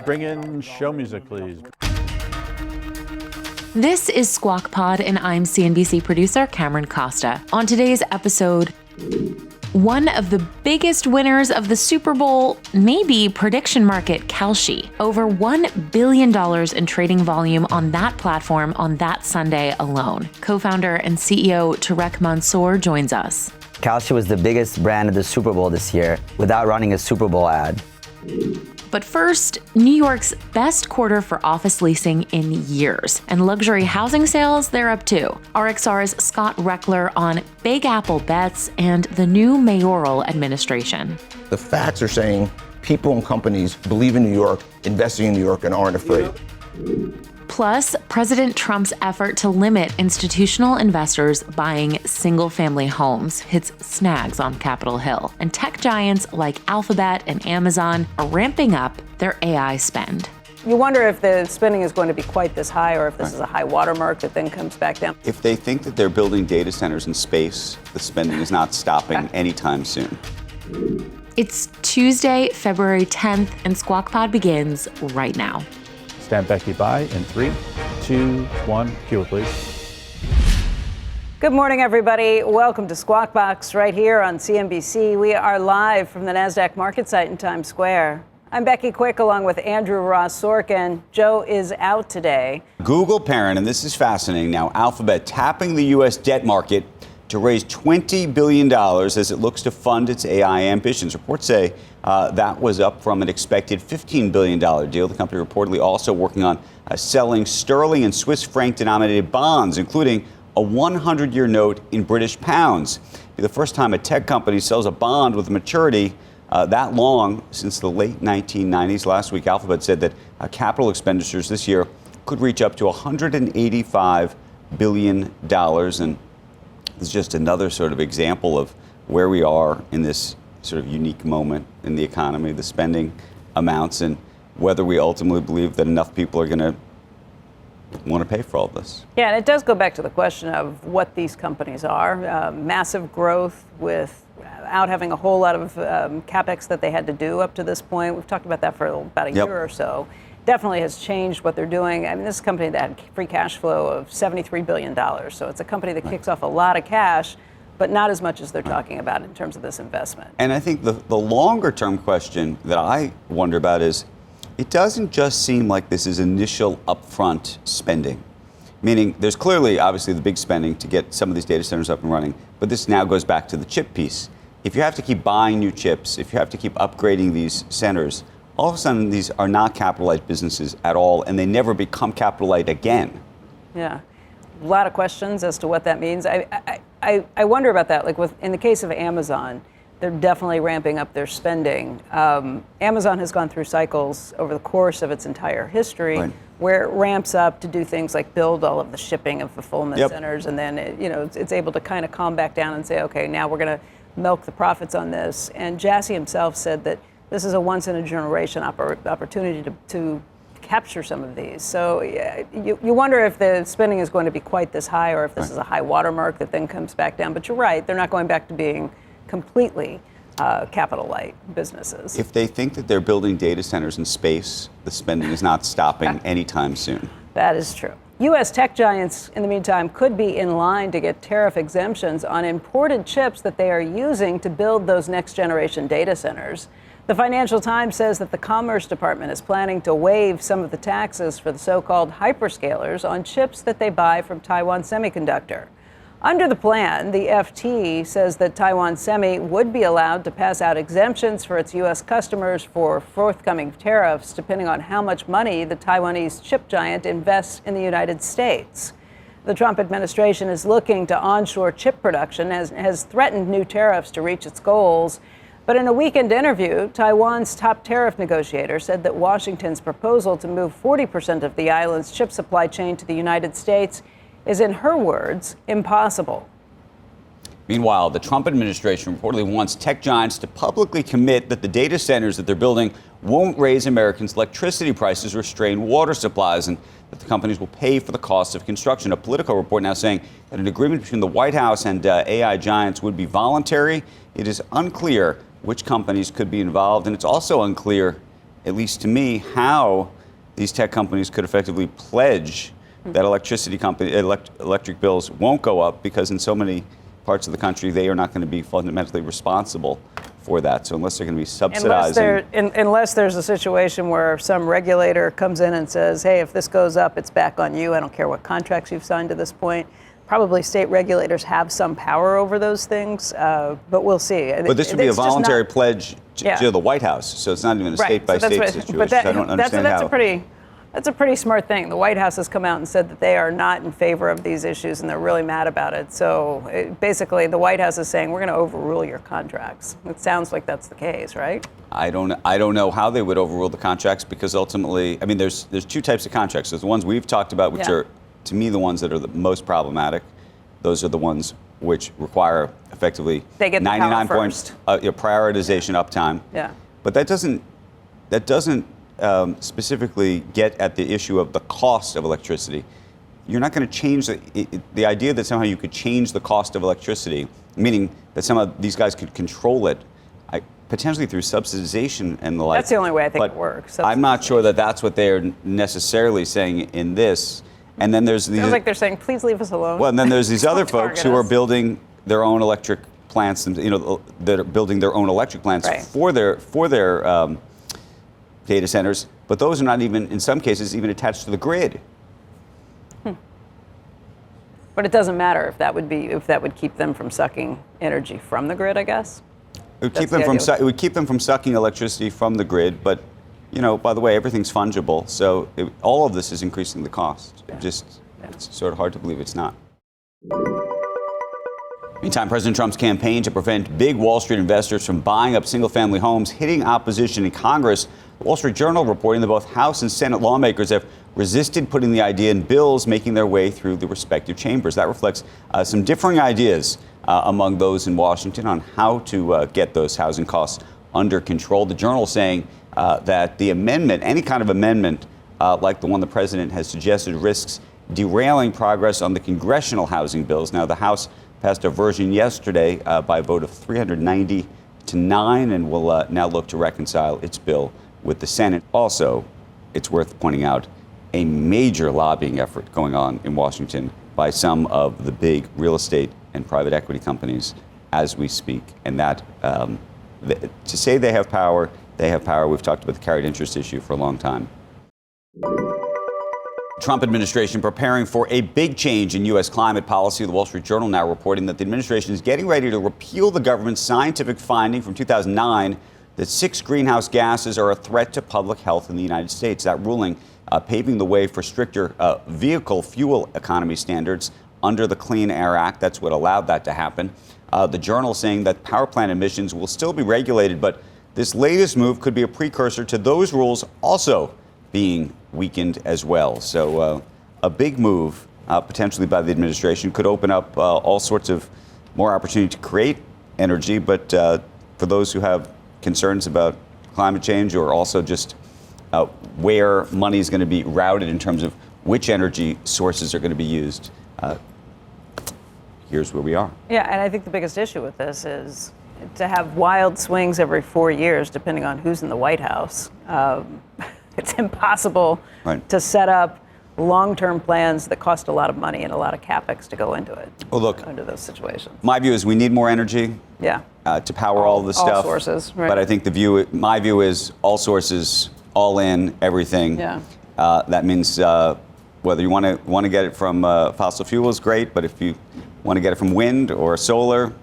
Bring in show music, please. This is Squawk Pod, and I'm CNBC producer Cameron Costa. On today's episode, one of the biggest winners of the Super Bowl, maybe prediction market, Kalshi. Over $1 billion in trading volume on that platform on that Sunday alone. Co-founder and CEO Tarek Mansour joins us. Kalshi was the biggest brand of the Super Bowl this year without running a Super Bowl ad. But first, New York's best quarter for office leasing in years. And luxury housing sales, they're up too. RXR's Scott Rechler on Big Apple bets and the new mayoral administration. The facts are saying people and companies believe in New York, investing in New York, and aren't afraid. Plus, President Trump's effort to limit institutional investors buying single-family homes hits snags on Capitol Hill. And tech giants like Alphabet and Amazon are ramping up their AI spend. You wonder if the spending is going to be quite this high or if this is a high watermark that then comes back down. If they think that they're building data centers in space, the spending is not stopping anytime soon. It's Tuesday, February 10th, and Squawk Pod begins right now. Stand Becky by in 3, 2, 1. Cue it, please. Good morning, everybody. Welcome to Squawk Box right here on CNBC. We are live from the NASDAQ market site in Times Square. I'm Becky Quick along with Andrew Ross Sorkin. Joe is out today. Google parent, and this is fascinating now, Alphabet tapping the U.S. debt market to raise $20 billion as it looks to fund its AI ambitions. Reports say that was up from an expected $15 billion deal. The company reportedly also working on selling sterling and Swiss franc denominated bonds, including a 100-year note in British pounds. It'll be the first time a tech company sells a bond with a maturity that long since the late 1990s. Last week, Alphabet said that capital expenditures this year could reach up to $185 billion. And it's just another sort of example of where we are in this sort of unique moment in the economy, the spending amounts, and whether we ultimately believe that enough people are going to want to pay for all this. Yeah, and it does go back to the question of what these companies are. Massive growth without having a whole lot of capex that they had to do up to this point. We've talked about that for about a year or so. Definitely has changed what they're doing. I mean, this is a company that had free cash flow of $73 billion. So it's a company that kicks off a lot of cash, but not as much as they're talking about in terms of this investment. And I think the longer term question that I wonder about is, it doesn't just seem like this is initial upfront spending. Meaning there's clearly, obviously, the big spending to get some of these data centers up and running, but this now goes back to the chip piece. If you have to keep buying new chips, if you have to keep upgrading these centers, all of a sudden, these are not capital-light businesses at all, and they never become capital-light again. Yeah, a lot of questions as to what that means. I wonder about that. Like in the case of Amazon, they're definitely ramping up their spending. Amazon has gone through cycles over the course of its entire history where it ramps up to do things like build all of the shipping and fulfillment centers, and then it's able to kind of calm back down and say, okay, now we're going to milk the profits on this. And Jassy himself said that this is a once-in-a-generation opportunity to capture some of these. So you wonder if the spending is going to be quite this high or if this is a high watermark that then comes back down. But you're right, they're not going back to being completely capital-light businesses. If they think that they're building data centers in space, the spending is not stopping anytime soon. That is true. U.S. tech giants, in the meantime, could be in line to get tariff exemptions on imported chips that they are using to build those next-generation data centers. The Financial Times says that the Commerce Department is planning to waive some of the taxes for the so-called hyperscalers on chips that they buy from Taiwan Semiconductor. Under the plan, the FT says that Taiwan Semi would be allowed to pass out exemptions for its U.S. customers for forthcoming tariffs, depending on how much money the Taiwanese chip giant invests in the United States. The Trump administration is looking to onshore chip production and has threatened new tariffs to reach its goals. But in a weekend interview, Taiwan's top tariff negotiator said that Washington's proposal to move 40% of the island's chip supply chain to the United States is, in her words, impossible. Meanwhile, the Trump administration reportedly wants tech giants to publicly commit that the data centers that they're building won't raise Americans' electricity prices or strain water supplies, and that the companies will pay for the cost of construction. A Politico report now saying that an agreement between the White House and AI giants would be voluntary. It is unclear which companies could be involved, and it's also unclear at least to me, how these tech companies could effectively pledge that electric bills won't go up, because in so many parts of the country, they are not going to be fundamentally responsible for that. So unless they're going to be subsidizing. Unless there's a situation where some regulator comes in and says, hey, if this goes up, it's back on you. I don't care what contracts you've signed to this point. Probably state regulators have some power over those things, but we'll see. But this would be a voluntary pledge to the White House, so it's not even a state-by-state situation. But I don't understand that's a pretty smart thing. The White House has come out and said that they are not in favor of these issues, and they're really mad about it. So basically, the White House is saying, we're going to overrule your contracts. It sounds like that's the case, right? I don't know how they would overrule the contracts, because ultimately, I mean, there's two types of contracts. There's the ones we've talked about, which are, to me, the ones that are the most problematic. Those are the ones which require effectively 99 points prioritization uptime. Yeah. But that doesn't specifically get at the issue of the cost of electricity. You're not going to change the idea that somehow you could change the cost of electricity, meaning that somehow these guys could control it, potentially through subsidization and the like. That's the only way I think it works. I'm not sure that that's what they're necessarily saying in this. And then there's these. Sounds like they're saying, please leave us alone. Well, and then there's these other folks who are building their own electric plants, and that are building their own electric plants for their data centers. But those are not even, in some cases, even attached to the grid. But it doesn't matter if that would keep them from sucking energy from the grid, I guess. It would keep them from sucking electricity from the grid, but. By the way, everything's fungible, so all of this is increasing the cost. It's sort of hard to believe it's not. Meantime, President Trump's campaign to prevent big Wall Street investors from buying up single-family homes hitting opposition in Congress. The Wall Street Journal reporting that both House and Senate lawmakers have resisted putting the idea in bills making their way through the respective chambers. That reflects some differing ideas among those in Washington on how to get those housing costs under control. The Journal saying that the amendment, any kind of amendment like the one the president has suggested, risks derailing progress on the congressional housing bills. Now, the House passed a version yesterday by a vote of 390 to 9 and will now look to reconcile its bill with the Senate. Also, it's worth pointing out a major lobbying effort going on in Washington by some of the big real estate and private equity companies as we speak. And that, to say they have power, they have power. We've talked about the carried interest issue for a long time. Trump administration preparing for a big change in U.S. climate policy. The Wall Street Journal now reporting that the administration is getting ready to repeal the government's scientific finding from 2009 that 6 greenhouse gases are a threat to public health in the United States. That ruling paving the way for stricter vehicle fuel economy standards under the Clean Air Act. That's what allowed that to happen. The Journal saying that power plant emissions will still be regulated, but this latest move could be a precursor to those rules also being weakened as well. So a big move potentially by the administration could open up all sorts of more opportunity to create energy. But for those who have concerns about climate change, or also just where money is going to be routed in terms of which energy sources are going to be used, here's where we are. Yeah, and I think the biggest issue with this is to have wild swings every 4 years, depending on who's in the White House. It's impossible to set up long-term plans that cost a lot of money and a lot of capex to go into it. Well, look, into those situations. My view is we need more energy. Yeah. To power all this stuff. All sources, right. But I think my view is all sources, all in, everything. Yeah. That means whether you want to get it from fossil fuels, great. But if you want to get it from wind or solar,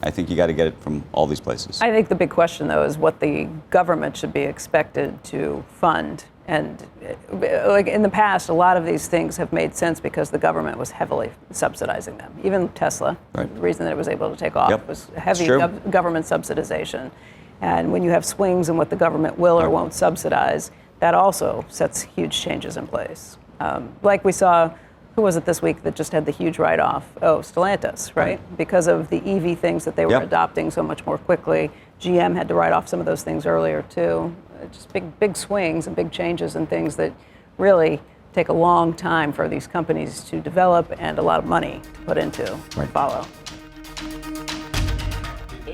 I think you got to get it from all these places. I think the big question, though, is what the government should be expected to fund. And like in the past, a lot of these things have made sense because the government was heavily subsidizing them. Even Tesla, the reason that it was able to take off was heavy government subsidization. And when you have swings in what the government will or won't subsidize, that also sets huge changes in place. Like we saw, who was it this week that just had the huge write-off? Oh, Stellantis, right? Because of the EV things that they were adopting so much more quickly. GM had to write off some of those things earlier, too. Just big swings and big changes and things that really take a long time for these companies to develop and a lot of money to put into to follow.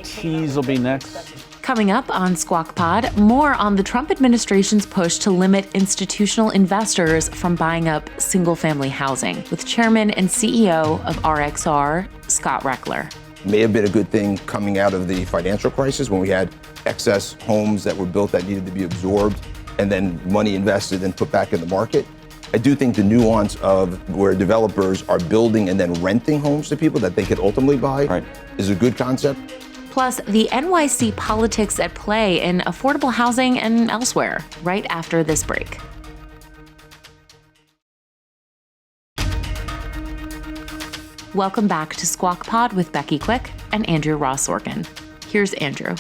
Tease will be next. Coming up on Squawk Pod, more on the Trump administration's push to limit institutional investors from buying up single-family housing with Chairman and CEO of RXR, Scott Rechler. May have been a good thing coming out of the financial crisis when we had excess homes that were built that needed to be absorbed and then money invested and put back in the market. I do think the nuance of where developers are building and then renting homes to people that they could ultimately buy is a good concept. Plus, the NYC politics at play in affordable housing and elsewhere, right after this break. Welcome back to Squawk Pod with Becky Quick and Andrew Ross Sorkin. Here's Andrew.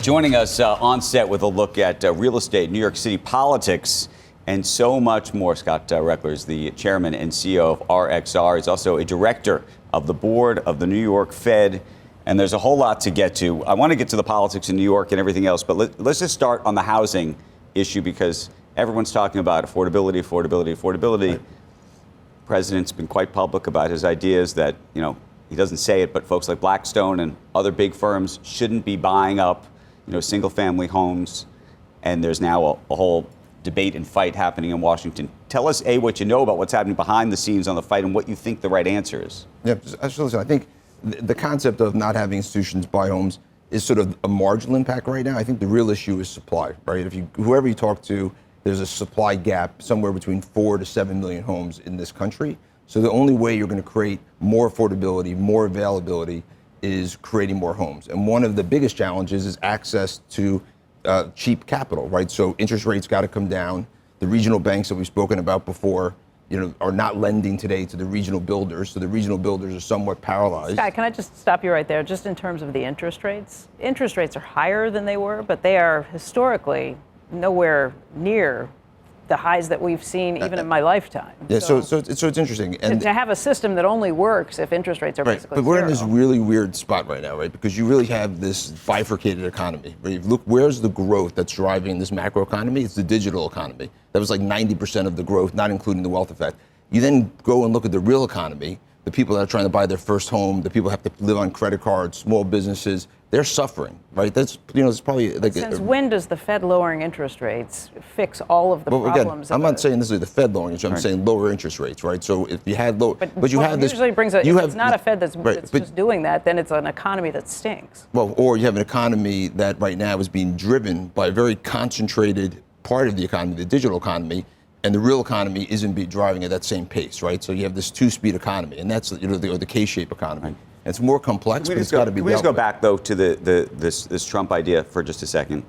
Joining us on set with a look at real estate, New York City politics, and so much more. Scott Rechler is the chairman and CEO of RXR. He's also a director of the board of the New York Fed. And there's a whole lot to get to. I want to get to the politics in New York and everything else, but let's just start on the housing issue because everyone's talking about affordability. Right. President's been quite public about his ideas that, he doesn't say it, but folks like Blackstone and other big firms shouldn't be buying up, single family homes. And there's now a whole debate and fight happening in Washington. Tell us, what you know about what's happening behind the scenes on the fight and what you think the right answer is. Yeah, listen, I think the concept of not having institutions buy homes is sort of a marginal impact right now. I think the real issue is supply, right? Whoever you talk to, there's a supply gap somewhere between 4 to 7 million homes in this country. So the only way you're going to create more affordability, more availability is creating more homes. And one of the biggest challenges is access to cheap capital, right? So interest rates got to come down. The regional banks that we've spoken about before, are not lending today to the regional builders. So the regional builders are somewhat paralyzed. Scott, can I just stop you right there? Just in terms of the interest rates. Interest rates are higher than they were, but they are historically nowhere near the highs that we've seen even in my lifetime. Yeah, so it's interesting. And to have a system that only works if interest rates are basically but we're zero. in this really weird spot right now, right? Because you really have this bifurcated economy. Right? Look, where's the growth that's driving this macro economy? It's the digital economy. That was like 90% of the growth, not including the wealth effect. You then go and look at the real economy, the people that are trying to buy their first home, the people who have to live on credit cards, small businesses, they're suffering, right? That's, it's probably like. Since when does the Fed lowering interest rates fix all of the problems? Again, I'm not saying this is the Fed lowering interest rates. I'm saying lower interest rates, right? So if you had low, but you have this. Usually brings if it's not a Fed that's just doing that, then it's an economy that stinks. Well, or you have an economy that right now is being driven by a very concentrated part of the economy, the digital economy, and the real economy isn't driving at that same pace, right? So you have this two-speed economy, and that's the K-shaped economy. Right. It's more complex, but it's got to be. Can we just go back though to this Trump idea for just a second?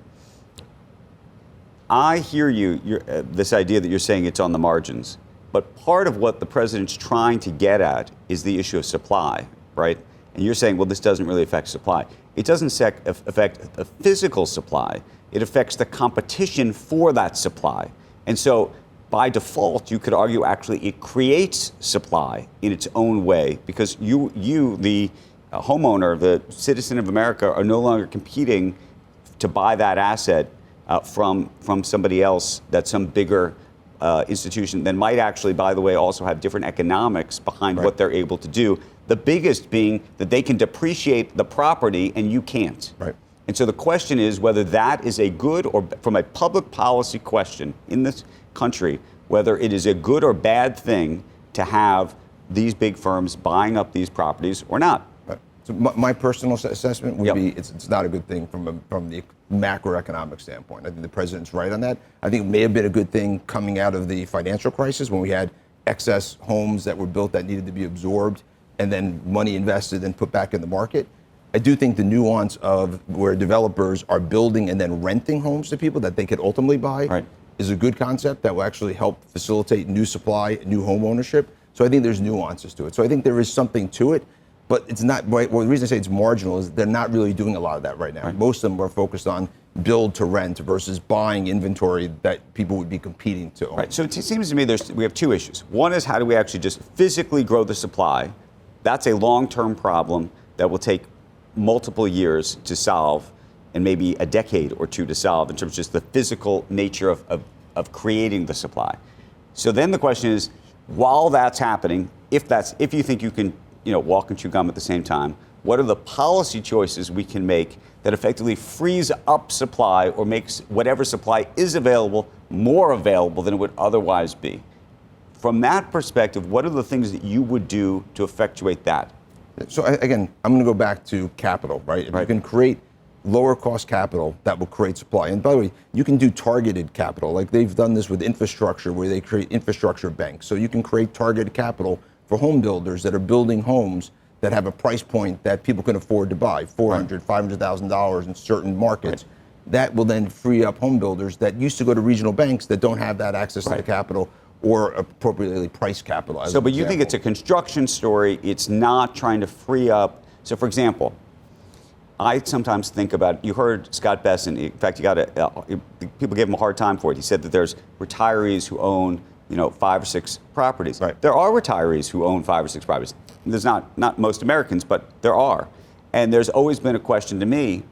I hear you. This idea that you're saying it's on the margins, but part of what the president's trying to get at is the issue of supply, right? And you're saying, well, this doesn't really affect supply. It doesn't affect the physical supply. It affects the competition for that supply, and so. By default, you could argue actually it creates supply in its own way because you the homeowner, the citizen of America, are no longer competing to buy that asset from somebody else that's some bigger institution that might actually, by the way, also have different economics behind what they're able to do. The biggest being that they can depreciate the property and you can't. Right. And so the question is whether that is a good or, from a public policy question in this country, whether it is a good or bad thing to have these big firms buying up these properties or not. Right. So my personal assessment would be it's not a good thing from the macroeconomic standpoint. I think the president's right on that. I think it may have been a good thing coming out of the financial crisis when we had excess homes that were built that needed to be absorbed and then money invested and put back in the market. I do think the nuance of where developers are building and then renting homes to people that they could ultimately buy is a good concept that will actually help facilitate new supply, new home ownership. So I think there's nuances to it. So I think there is something to it, but it's not, well, the reason I say it's marginal is they're not really doing a lot of that right now. Most of them are focused on build to rent versus buying inventory that people would be competing to own. Right, so it seems to me we have two issues. One is how do we actually just physically grow the supply? That's a long-term problem that will take multiple years to solve and maybe a decade or two to solve in terms of just the physical nature of creating the supply. So then the question is, while that's happening, if you think you can walk and chew gum at the same time, what are the policy choices we can make that effectively frees up supply or makes whatever supply is available more available than it would otherwise be. From that perspective, what are the things that you would do to effectuate that? So again, I'm going to go back to capital, right? If you can create lower cost capital, that will create supply. And by the way, you can do targeted capital. Like they've done this with infrastructure, where they create infrastructure banks. So you can create targeted capital for home builders that are building homes that have a price point that people can afford to buy, $400,000, $500,000 in certain markets. Right. That will then free up home builders that used to go to regional banks that don't have that access to the capital or appropriately priced capital. So, but you think it's a construction story, it's not trying to free up. So, for example, I sometimes think about, you heard Scott Besson, in fact, people gave him a hard time for it. He said that there's retirees who own, 5 or 6 properties. Right. There are retirees who own 5 or 6 properties. There's not most Americans, but there are. And there's always been a question to me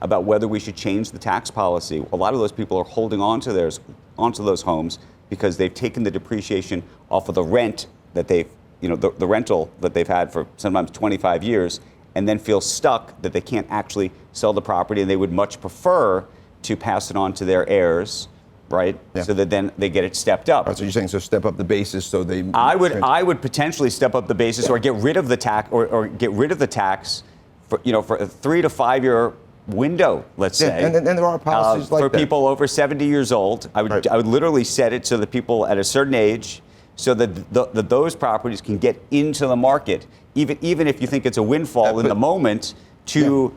about whether we should change the tax policy. A lot of those people are holding onto those homes because they've taken the depreciation off of the rent that they've, the rental that they've had for sometimes 25 years, and then feel stuck that they can't actually sell the property, and they would much prefer to pass it on to their heirs, right? Yeah. So that then they get it stepped up. Right, so you're saying step up the basis so they. I would potentially step up the basis, or get rid of the tax, or get rid of the tax for for a 3 to 5 year window, let's say. And there are policies like for that. people over 70 years old. I would literally set it so that people at a certain age, so that those properties can get into the market, even if you think it's a windfall in the moment to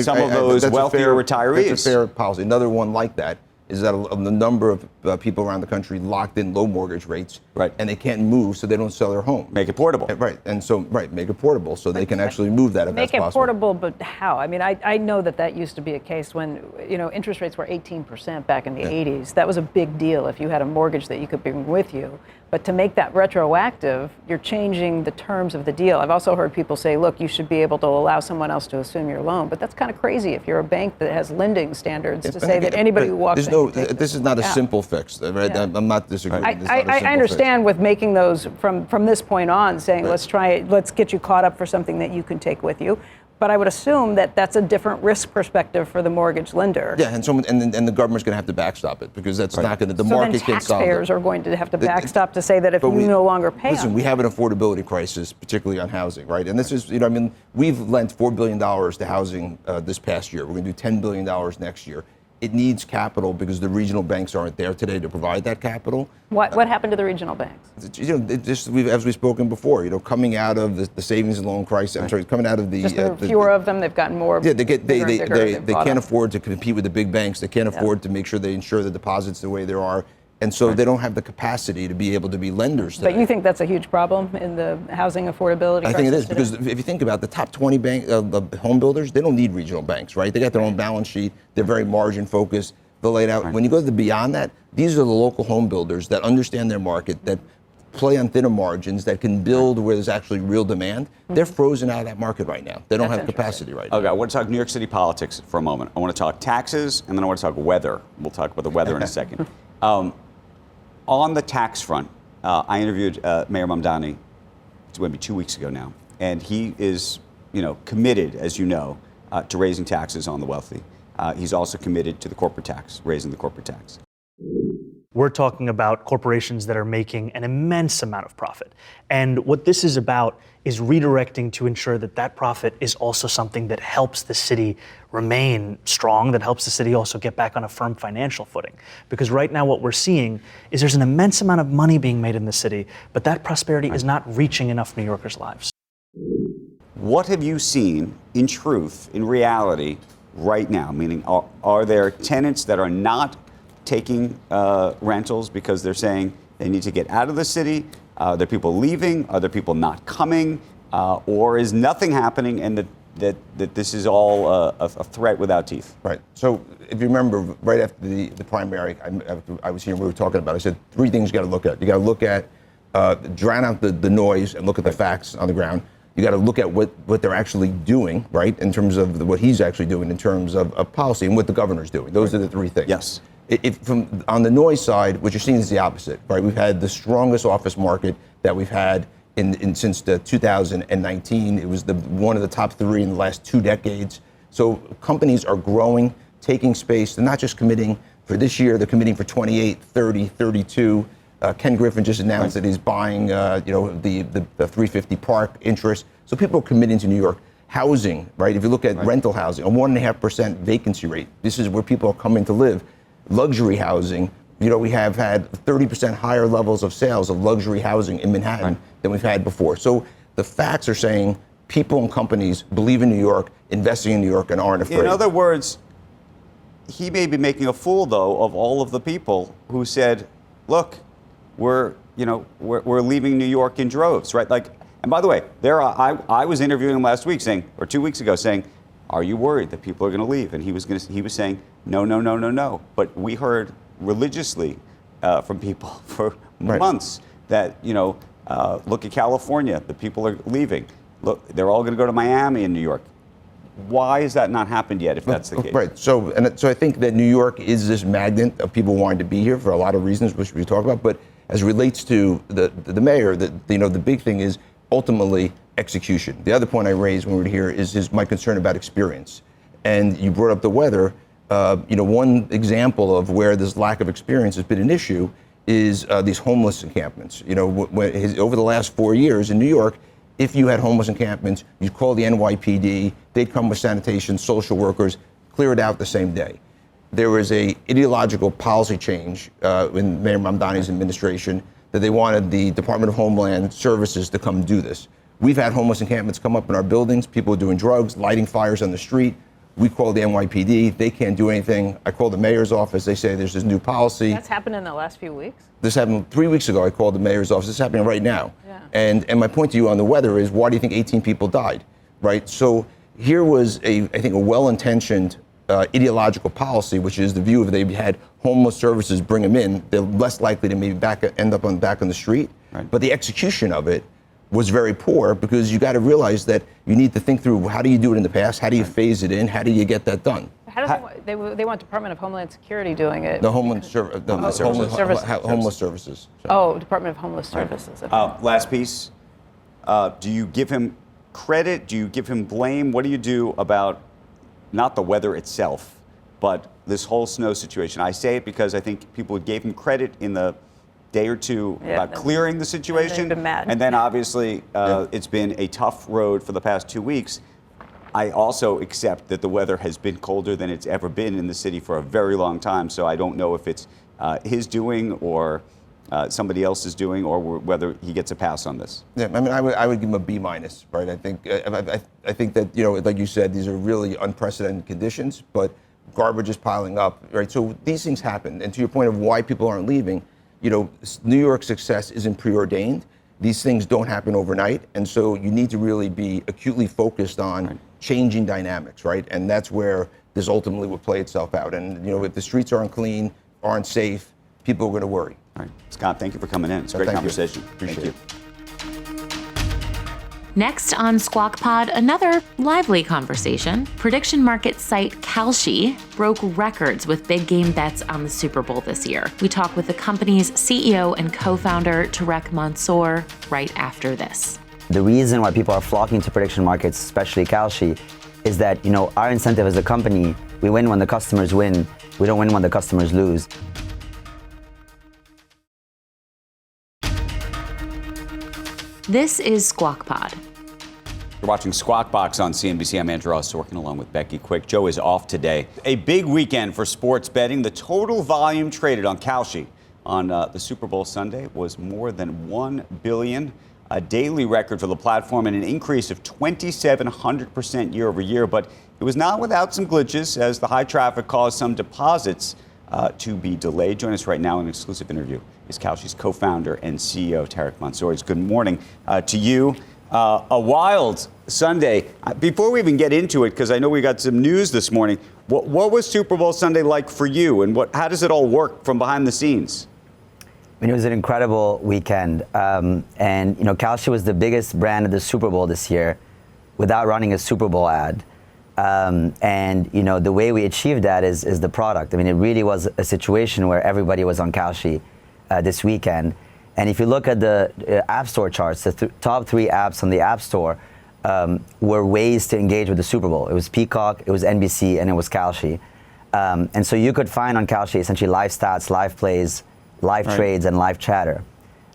some of those wealthier retirees. That's a fair policy. Another one like that is that the number of people around the country locked in low mortgage rates, and they can't move, so they don't sell their home. Make it portable. Right, and so, make it portable so they can actually move that if that's possible. Make it portable, but how? I mean, I know that used to be a case when, interest rates were 18% back in the 80s. That was a big deal if you had a mortgage that you could bring with you. But to make that retroactive, you're changing the terms of the deal. I've also heard people say, look, you should be able to allow someone else to assume your loan. But that's kind of crazy if you're a bank that has lending standards to say that anybody who walks in can take this is not a simple fix, right? Yeah. I'm not disagreeing. I understand with making those from this point on, saying let's get you caught up for something that you can take with you. But I would assume that that's a different risk perspective for the mortgage lender. Yeah, and the government's going to have to backstop it because that's not going to. The market can solve it. So then taxpayers are going to have to backstop to say that if you no longer pay. Listen, we have an affordability crisis, particularly on housing, right? And this is, we've lent $4 billion to housing this past year. We're going to do $10 billion next year. It needs capital because the regional banks aren't there today to provide that capital. What happened to the regional banks? As we've spoken before, coming out of the savings and loan crisis. I'm sorry, coming out of the. Just there are fewer of them. They've gotten more. Yeah, they can't afford to compete with the big banks. They can't afford to make sure they insure the deposits the way there are. And so they don't have the capacity to be able to be lenders today. But you think that's a huge problem in the housing affordability crisis? I think it is, today? because if you think about the top 20 home builders, they don't need regional banks, right? They got their own balance sheet. They're very margin focused. They're laid out. Right. When you go to beyond that, these are the local home builders that understand their market, that play on thinner margins, that can build where there's actually real demand. Mm-hmm. They're frozen out of that market right now. They don't have capacity right now. Okay, I want to talk New York City politics for a moment. I want to talk taxes, and then I want to talk weather. We'll talk about the weather in a second. On the tax front, I interviewed Mayor Mamdani, it's going to be 2 weeks ago now, and he is, committed, as you know, to raising taxes on the wealthy. He's also committed to the corporate tax, raising the corporate tax. We're talking about corporations that are making an immense amount of profit. And what this is about is redirecting to ensure that that profit is also something that helps the city remain strong, that helps the city also get back on a firm financial footing. Because right now what we're seeing is there's an immense amount of money being made in the city, but that prosperity is not reaching enough New Yorkers' lives. What have you seen in truth, in reality, right now? Meaning, are there tenants that are not taking rentals because they're saying they need to get out of the city? Are there people leaving? Are there people not coming? Or is nothing happening and that this is all a threat without teeth? Right. So if you remember, right after the primary, I was here and we were talking about it. I said 3 things you got to look at. You got to look at, drown out the noise and look at the facts on the ground. You got to look at what they're actually doing, right, in terms of what he's actually doing in terms of policy and what the governor's doing. Those are the 3 things. Yes. On the noise side, what you're seeing is the opposite, right? We've had the strongest office market that we've had since 2019. It was one of the top 3 in the last 2 decades. So companies are growing, taking space. They're not just committing for this year, they're committing for 28, 30, 32. Ken Griffin just announced that he's buying, the 350 Park interest. So people are committing to New York. Housing, right? If you look at rental housing, a 1.5% vacancy rate. This is where people are coming to live. Luxury housing, we have had 30% higher levels of sales of luxury housing in Manhattan than we've had before. So the facts are saying people and companies believe in New York, investing in New York, and aren't afraid. In other words, he may be making a fool, though, of all of the people who said, look, we're leaving New York in droves, right? And by the way, I was interviewing him last week or 2 weeks ago saying, are you worried that people are going to leave? And he was saying, no. But we heard religiously from people for months that, look at California, the people are leaving. Look, they're all going to go to Miami and New York. Why has that not happened yet, if that's the case? Right. So I think that New York is this magnet of people wanting to be here for a lot of reasons, which we talk about. But as it relates to the mayor, the big thing is ultimately execution. The other point I raised when we were here is my concern about experience. And you brought up the weather. One example of where this lack of experience has been an issue is these homeless encampments. Over the last 4 years in New York, if you had homeless encampments, you'd call the NYPD, they'd come with sanitation, social workers, clear it out the same day. There was a ideological policy change in Mayor Mamdani's administration that they wanted the Department of Homeland Services to come do this. We've had homeless encampments come up in our buildings, people are doing drugs, lighting fires on the street. We call the NYPD, they can't do anything. I call the mayor's office, they say there's this new policy. That's happened in the last few weeks? This happened 3 weeks ago, I called the mayor's office, this is happening right now. Yeah. And my point to you on the weather is, why do you think 18 people died, right? So here was I think a well-intentioned ideological policy, which is the view of they had homeless services, bring them in, they're less likely to maybe end up back on the street. Right. But the execution of it was very poor, because you got to realize that you need to think through, how do you do it in the past? How do you phase it in? How do you get that done? How does they want Department of Homeland Security doing it? The homeless services. Oh, Department of Homeless Services. Okay. Last piece. Do you give him credit? Do you give him blame? What do you do about not the weather itself, but this whole snow situation? I say it because I think people gave him credit in the day or two about clearing the situation. And then obviously it's been a tough road for the past 2 weeks. I also accept that the weather has been colder than it's ever been in the city for a very long time. So I don't know if it's his doing or somebody else is doing, or whether he gets a pass on this. Yeah, I mean, I would give him a B-, right? I think that, like you said, these are really unprecedented conditions, but garbage is piling up, right? So these things happen. And to your point of why people aren't leaving, New York's success isn't preordained. These things don't happen overnight. And so you need to really be acutely focused on changing dynamics, right? And that's where this ultimately will play itself out. And, if the streets aren't clean, aren't safe, people are going to worry. All right. Scott, thank you for coming in. It's a great conversation. Appreciate it. Next on Squawk Pod, another lively conversation. Prediction market site Kalshi broke records with big game bets on the Super Bowl this year. We talk with the company's CEO and co-founder, Tarek Mansour, right after this. The reason why people are flocking to prediction markets, especially Kalshi, is that, our incentive as a company, we win when the customers win. We don't win when the customers lose. This is Squawk Pod. You're watching Squawk Box on CNBC. I'm Andrew Ross, working along with Becky Quick. Joe is off today. A big weekend for sports betting. The total volume traded on Kalshi on the Super Bowl Sunday was more than 1 billion, a daily record for the platform and an increase of 2,700% year over year. But it was not without some glitches, as the high traffic caused some deposits to be delayed. Join us right now in an exclusive interview is Kalshi's co-founder and CEO, Tarek Mansour. Good morning to you. A wild Sunday. Before we even get into it, because I know we got some news this morning, what was Super Bowl Sunday like for you, and how does it all work from behind the scenes? I mean, it was an incredible weekend. And, Kalshi was the biggest brand of the Super Bowl this year without running a Super Bowl ad. And the way we achieved that is the product. I mean, it really was a situation where everybody was on Kalshi this weekend. And if you look at the App Store charts, the top 3 apps on the App Store, were ways to engage with the Super Bowl. It was Peacock, it was NBC, and it was Kalshi. And so you could find on Kalshi essentially live stats, live plays, live trades, and live chatter.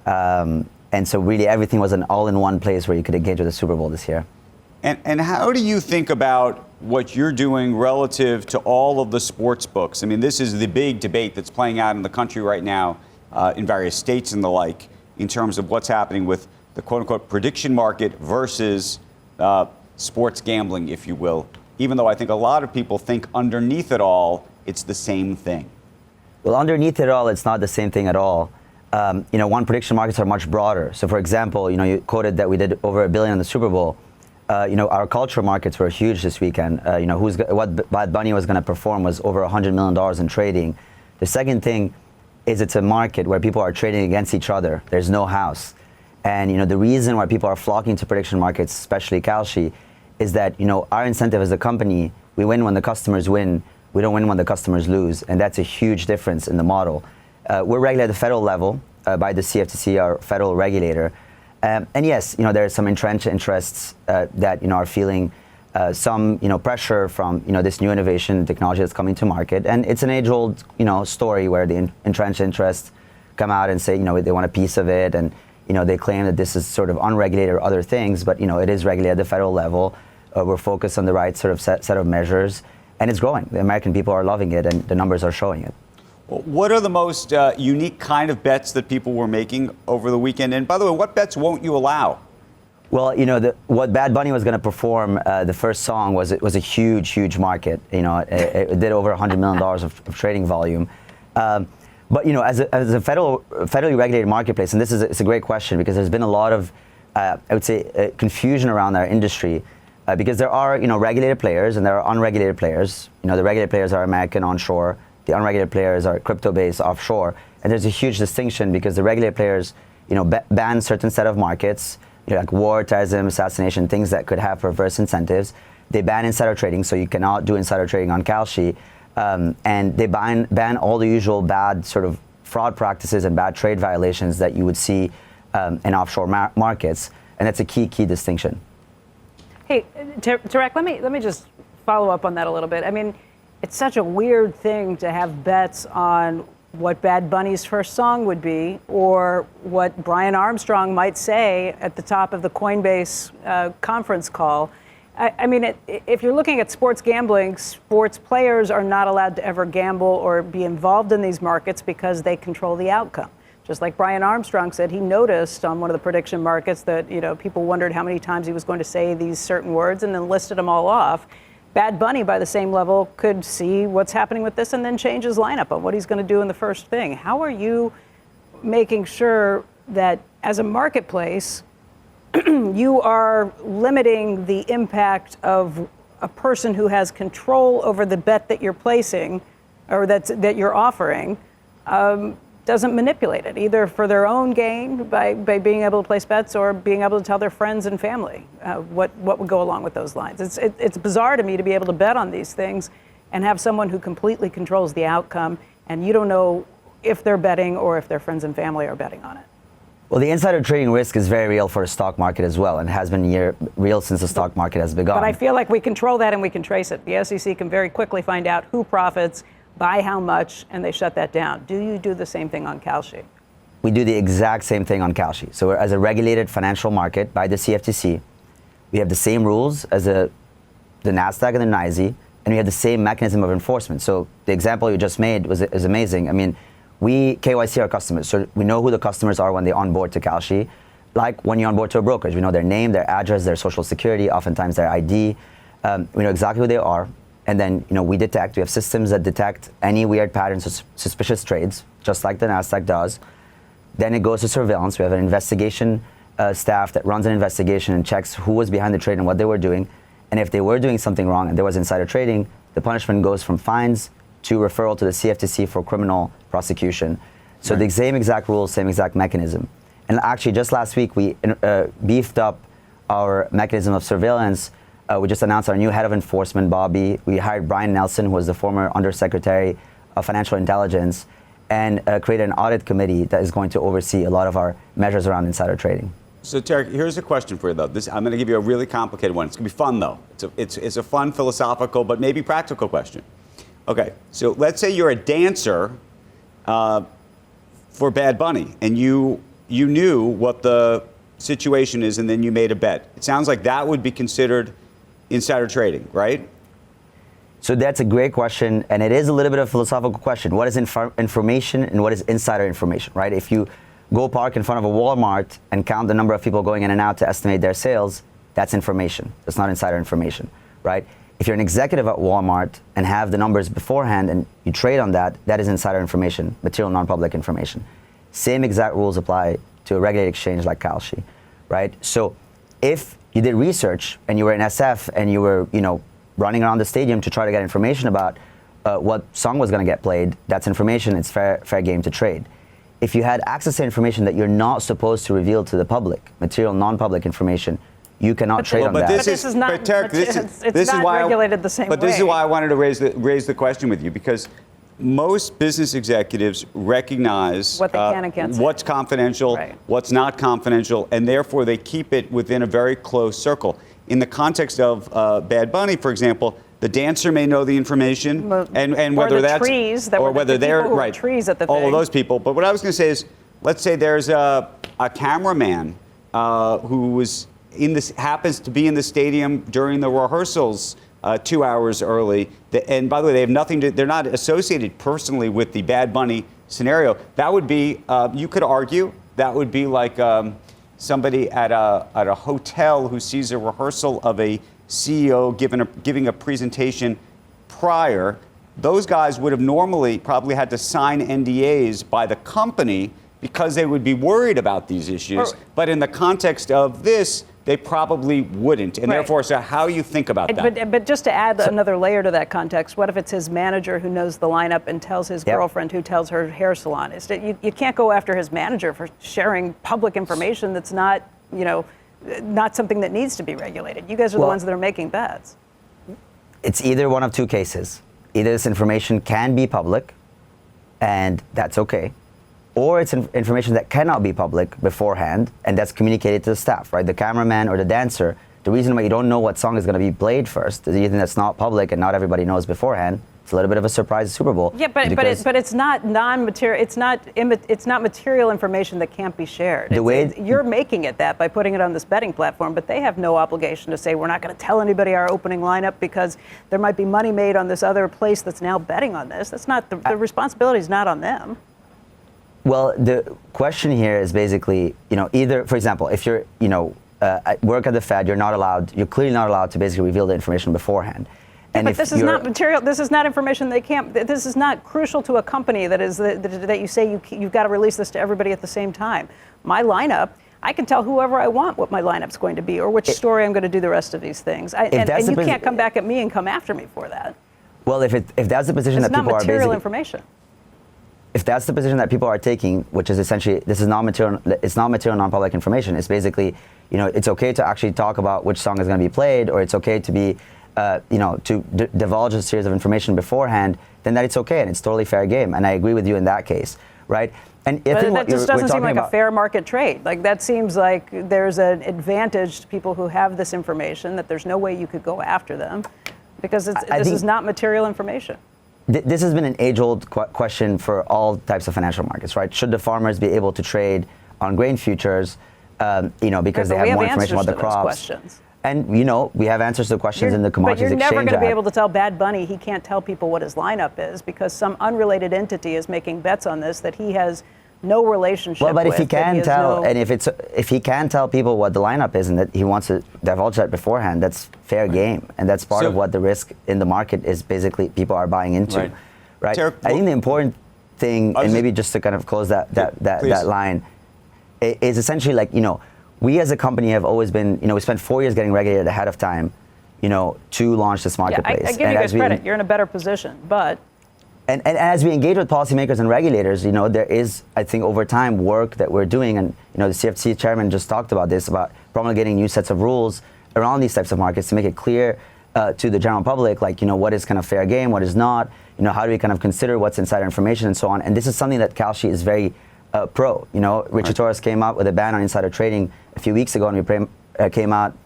And so really everything was an all-in-one place where you could engage with the Super Bowl this year. And how do you think about what you're doing relative to all of the sports books? I mean, this is the big debate that's playing out in the country right now, in various states and the like, in terms of what's happening with the quote-unquote prediction market versus sports gambling, if you will, even though I think a lot of people think underneath it all, it's the same thing. Well, underneath it all, it's not the same thing at all. Prediction markets are much broader. So for example, you quoted that we did over $1 billion in the Super Bowl. Our cultural markets were huge this weekend. What Bad Bunny was going to perform was over $100 million in trading. The second thing is it's a market where people are trading against each other. There's no house. And the reason why people are flocking to prediction markets, especially Kalshi, is that our incentive as a company, we win when the customers win. We don't win when the customers lose, and that's a huge difference in the model. We're regulated at the federal level by the CFTC, our federal regulator. And yes, there are some entrenched interests that are feeling some pressure from this new innovation technology that's coming to market. And it's an age-old story where the entrenched interests come out and say they want a piece of it, and they claim that this is sort of unregulated or other things, but it is regulated at the federal level. We're focused on the right sort of set of measures, and it's growing. The American people are loving it, and the numbers are showing it. What are the most unique kind of bets that people were making over the weekend? And by the way, what bets won't you allow? Well, what Bad Bunny was going to perform, the first song was a huge market. It did over $100 million of trading volume. But as a federally regulated marketplace, and it's a great question because there's been a lot of, I would say, confusion around our industry. Because there are regulated players and there are unregulated players. The regulated players are American onshore. The unregulated players are crypto-based offshore, and there's a huge distinction because the regulated players, ban certain set of markets, like war, terrorism, assassination, things that could have perverse incentives. They ban insider trading, so you cannot do insider trading on Kalshi, and they ban all the usual bad sort of fraud practices and bad trade violations that you would see in offshore markets, and that's a key distinction. Hey, Tarek, let me just follow up on that a little bit. I mean, it's such a weird thing to have bets on what Bad Bunny's first song would be or what Brian Armstrong might say at the top of the Coinbase conference call. I mean, if you're looking at sports gambling, sports players are not allowed to ever gamble or be involved in these markets because they control the outcome. Just like Brian Armstrong said, he noticed on one of the prediction markets that people wondered how many times he was going to say these certain words and then listed them all off. Bad Bunny, by the same level, could see what's happening with this and then change his lineup on what he's going to do in the first thing. How are you making sure that as a marketplace, you are limiting the impact of a person who has control over the bet that you're placing or that you're offering, doesn't manipulate it, either for their own gain by being able to place bets or being able to tell their friends and family what would go along with those lines. It's bizarre to me to be able to bet on these things and have someone who completely controls the outcome, and you don't know if they're betting or if their friends and family are betting on it. Well, the insider trading risk is very real for the stock market as well, and has been real since the stock market has begun. But I feel like we control that and we can trace it. The SEC can very quickly find out who profits, by how much, and they shut that down. Do you do the same thing on Kalshi? We do the exact same thing on Kalshi. So as a regulated financial market by the CFTC, we have the same rules as the NASDAQ and the NYSE, and we have the same mechanism of enforcement. So the example you just made is amazing. I mean, we KYC our customers, so we know who the customers are when they onboard to Kalshi. Like when you onboard to a brokerage, we know their name, their address, their social security, oftentimes their ID. We know exactly who they are. And then, we have systems that detect any weird patterns of suspicious trades, just like the NASDAQ does. Then it goes to surveillance. We have an investigation staff that runs an investigation and checks who was behind the trade and what they were doing. And if they were doing something wrong and there was insider trading, the punishment goes from fines to referral to the CFTC for criminal prosecution. So the same exact rules, same exact mechanism. And actually, just last week, we beefed up our mechanism of surveillance. We just announced our new head of enforcement, Bobby. We hired Brian Nelson, who was the former Undersecretary of Financial Intelligence, and created an audit committee that is going to oversee a lot of our measures around insider trading. So Tarek, here's a question for you though. I'm going to give you a really complicated one. It's going to be fun though. It's a fun philosophical but maybe practical question. Okay, so let's say you're a dancer for Bad Bunny, and you knew what the situation is, and then you made a bet. It sounds like that would be considered insider trading, right? So that's a great question, and it is a little bit of a philosophical question. What is information and what is insider information, right? If you go park in front of a Walmart and count the number of people going in and out to estimate their sales, that's information. That's not insider information, right? If you're an executive at Walmart and have the numbers beforehand and you trade on that, that is insider information, material non-public information. Same exact rules apply to a regulated exchange like Kalshi, right? So if you did research and you were in SF and you were, running around the stadium to try to get information about what song was going to get played, that's information. It's fair game to trade. If you had access to information that you're not supposed to reveal to the public, material non-public information, you cannot trade on that. This is not regulated the same way. But this is why I wanted to raise the question with you, because most business executives recognize what they can and can't say. What's confidential, right, what's not confidential, and therefore they keep it within a very close circle. In the context of Bad Bunny, for example, the dancer may know the information, and whether that's trees that or were whether the they're people who right, were trees at the all thing. of those people. But what I was going to say is, let's say there's a cameraman who was happens to be in the stadium during the rehearsals 2 hours early. And by the way, they have nothing to, they're not associated personally with the Bad Bunny scenario. That would be, you could argue, that would be like somebody at a hotel who sees a rehearsal of a CEO giving a presentation prior. Those guys would have normally probably had to sign NDAs by the company because they would be worried about these issues. But in the context of this, they probably wouldn't. And therefore, so how you think about that? But just to add another layer to that context, what if it's his manager who knows the lineup and tells his girlfriend who tells her hair salon? You can't go after his manager for sharing public information that's not, not something that needs to be regulated. You guys are the ones that are making bets. It's either one of two cases. Either this information can be public, and that's okay, or it's information that cannot be public beforehand, and that's communicated to the staff, right? The cameraman or the dancer, the reason why you don't know what song is going to be played first is either that's not public and not everybody knows beforehand. It's a little bit of a surprise Super Bowl. Yeah, but it's not non-material. It's not material information that can't be shared. You're making it that by putting it on this betting platform, but they have no obligation to say we're not going to tell anybody our opening lineup because there might be money made on this other place that's now betting on this. That's not the responsibility is not on them. Well, the question here is basically, either, for example, if you're, at work at the Fed, you're clearly not allowed to basically reveal the information beforehand. And but this is not material. This is not information they can't. This is not crucial to a company that you say you've got to release this to everybody at the same time. My lineup, I can tell whoever I want what my lineup's going to be or which story I'm going to do the rest of these things. And you can't come back at me and come after me for that. Well, if that's the position that people are basically... It's not material information. If that's the position that people are taking, which is essentially, this is not material, it's not material non-public information. It's basically, it's okay to actually talk about which song is going to be played, or it's okay to be, to divulge a series of information beforehand, then that it's okay and it's totally fair game. And I agree with you in that case, right? And I think that just doesn't seem like a fair market trade. Like that seems like there's an advantage to people who have this information that there's no way you could go after them because this is not material information. This has been an age-old question for all types of financial markets, right? Should the farmers be able to trade on grain futures, because they have more information about the crops? And, we have answers to the questions in the commodities exchange. But you're never going to be able to tell Bad Bunny he can't tell people what his lineup is because some unrelated entity is making bets on this that he has no relationship with. Well, but if he can tell, and if he can tell people what the lineup is and that he wants to divulge that beforehand, that's fair game, and that's part of what the risk in the market is. Basically, people are buying into, right? Tarek, I think the important thing, and maybe just to kind of close that line, is essentially like we as a company have always been we spent 4 years getting regulated ahead of time, to launch this marketplace. Yeah, I give you guys credit. You're in a better position, but. And as we engage with policymakers and regulators, there is, I think, over time work that we're doing, and the CFTC chairman just talked about this, about promulgating new sets of rules around these types of markets to make it clear to the general public, like what is kind of fair game, what is not, how do we kind of consider what's insider information and so on. And this is something that Kalshi is very pro. Richard Torres came out with a ban on insider trading a few weeks ago, and we came out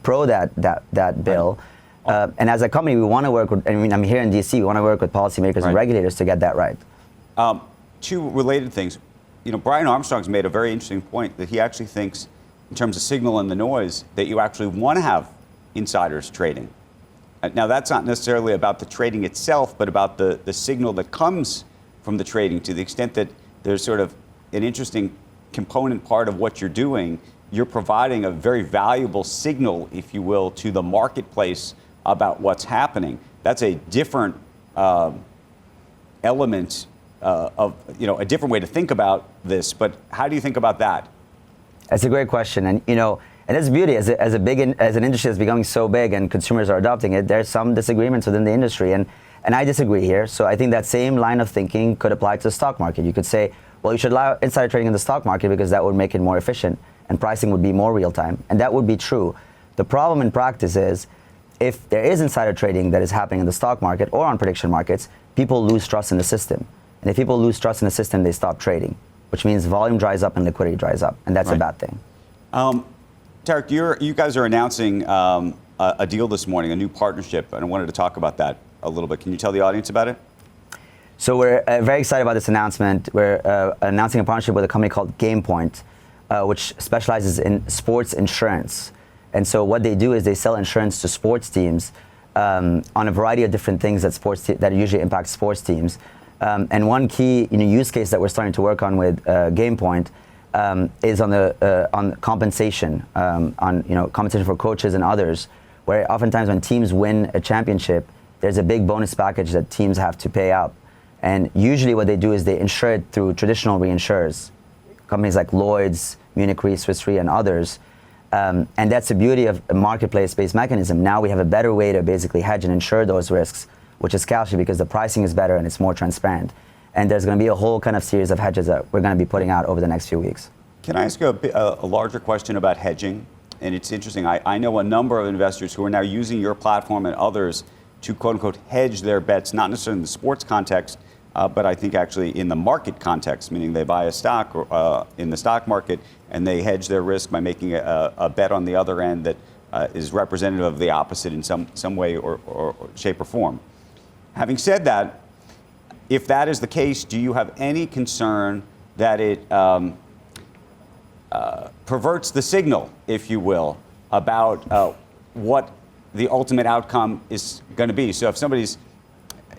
pro that bill. And as a company, we want to work with, I'm here in DC, we want to work with policymakers and regulators to get that right. Two related things. Brian Armstrong's made a very interesting point that he actually thinks, in terms of signal and the noise, that you actually want to have insiders trading. Now, that's not necessarily about the trading itself, but about the signal that comes from the trading, to the extent that there's sort of an interesting component part of what you're doing. You're providing a very valuable signal, if you will, to the marketplace about what's happening. That's a different element of, a different way to think about this. But how do you think about that? That's a great question. And, and that's beauty as an industry that's becoming so big and consumers are adopting it. There's some disagreements within the industry, and I disagree here. So I think that same line of thinking could apply to the stock market. You could say, well, you should allow insider trading in the stock market because that would make it more efficient and pricing would be more real time, and that would be true. The problem in practice is, if there is insider trading that is happening in the stock market or on prediction markets, people lose trust in the system. And if people lose trust in the system, they stop trading, which means volume dries up and liquidity dries up, and that's a bad thing. Tarek, you guys are announcing a deal this morning, a new partnership, and I wanted to talk about that a little bit. Can you tell the audience about it? So we're very excited about this announcement. We're announcing a partnership with a company called GamePoint, which specializes in sports insurance. And so what they do is they sell insurance to sports teams on a variety of different things that usually impact sports teams. And one key use case that we're starting to work on with GamePoint is on compensation, compensation for coaches and others, where oftentimes when teams win a championship, there's a big bonus package that teams have to pay out. And usually what they do is they insure it through traditional reinsurers, companies like Lloyd's, Munich Re, Swiss Re, and others. And that's the beauty of a marketplace-based mechanism. Now we have a better way to basically hedge and insure those risks, which is Kalshi, because the pricing is better and it's more transparent. And there's going to be a whole kind of series of hedges that we're going to be putting out over the next few weeks. Can I ask you a larger question about hedging? And it's interesting. I know a number of investors who are now using your platform and others to, quote unquote, hedge their bets, not necessarily in the sports context, but I think actually in the market context, meaning they buy a stock in the stock market and they hedge their risk by making a bet on the other end that is representative of the opposite in some way or shape or form. Having said that, if that is the case, do you have any concern that it perverts the signal, if you will, about what the ultimate outcome is going to be? So if somebody's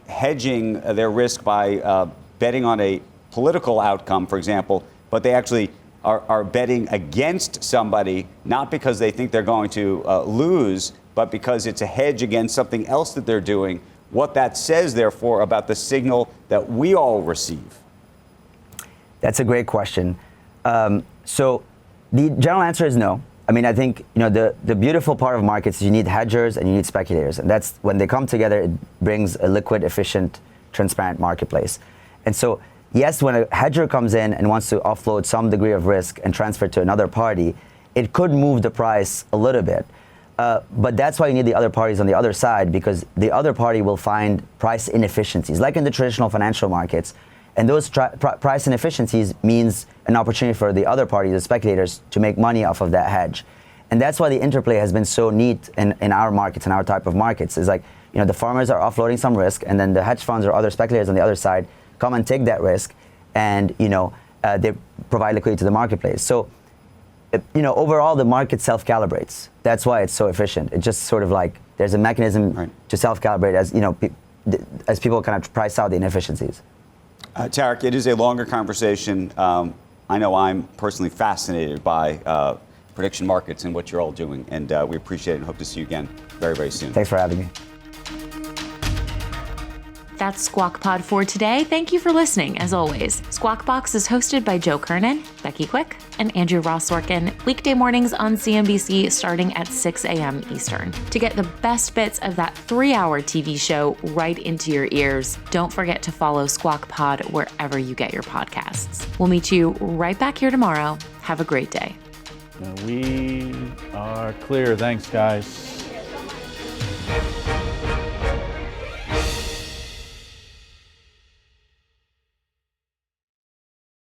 hedging their risk by betting on a political outcome, for example, but they actually are betting against somebody, not because they think they're going to lose, but because it's a hedge against something else that they're doing, what that says, therefore, about the signal that we all receive? That's a great question. So the general answer is no. I mean, I think the beautiful part of markets is you need hedgers and you need speculators, and that's when they come together, it brings a liquid, efficient, transparent marketplace. And so, yes, when a hedger comes in and wants to offload some degree of risk and transfer it to another party, it could move the price a little bit. But that's why you need the other parties on the other side, because the other party will find price inefficiencies, like in the traditional financial markets. And those price inefficiencies means an opportunity for the other party, the speculators, to make money off of that hedge. And that's why the interplay has been so neat in our markets, in our type of markets. It's like, the farmers are offloading some risk, and then the hedge funds or other speculators on the other side come and take that risk, and they provide liquidity to the marketplace. So, overall, the market self-calibrates. That's why it's so efficient. It's just sort of like there's a mechanism to self-calibrate as people kind of price out the inefficiencies. Tarek, it is a longer conversation. I know I'm personally fascinated by prediction markets and what you're all doing, and we appreciate it and hope to see you again very, very soon. Thanks for having me. That's Squawk Pod for today. Thank you for listening, as always. Squawk Box is hosted by Joe Kernan, Becky Quick, and Andrew Ross Sorkin, weekday mornings on CNBC starting at 6 a.m. Eastern. To get the best bits of that 3-hour TV show right into your ears, don't forget to follow Squawk Pod wherever you get your podcasts. We'll meet you right back here tomorrow. Have a great day. We are clear. Thanks, guys.